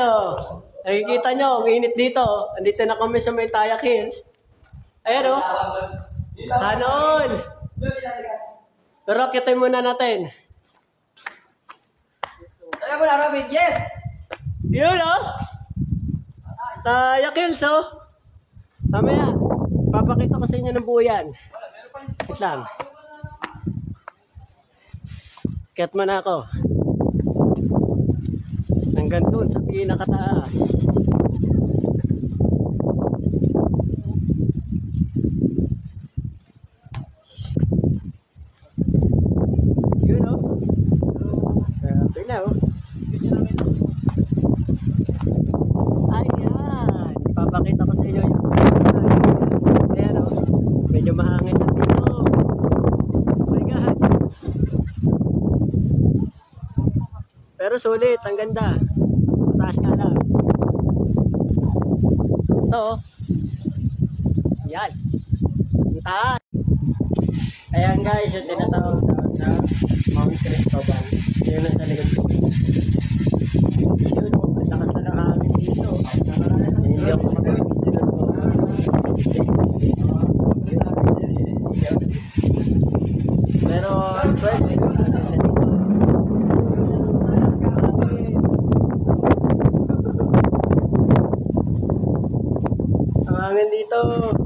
oh. Nakikita nyo, ang init dito. Andito na kami sa may Tayak Hills. Ayan oh. Sana all. Pero akitin muna natin. Kaya mo na, Robin. Yes! Yun oh. Tayak Hills oh. Mamaya, papakita ko sa inyo ng buo yan. Wait lang. Ket mo na ako. Hanggang doon sa pinakataas. Yun o. Sabi na o. Ayan. Ipapakita ko sa inyo yung ayan o. Medyo mahangin na dito. Oh my God. Pero sulit, ang ganda. Mataas nga lang. Ito oh. Yan. Ang taas. Ayan guys, yung tinatawag na Mount Cristobal. Yun ang sa likod ko. Yun, ang lakas na ng hangin dito. Hindi ako makapagpipinod ko. Pero, perfect. Ang hangin dito.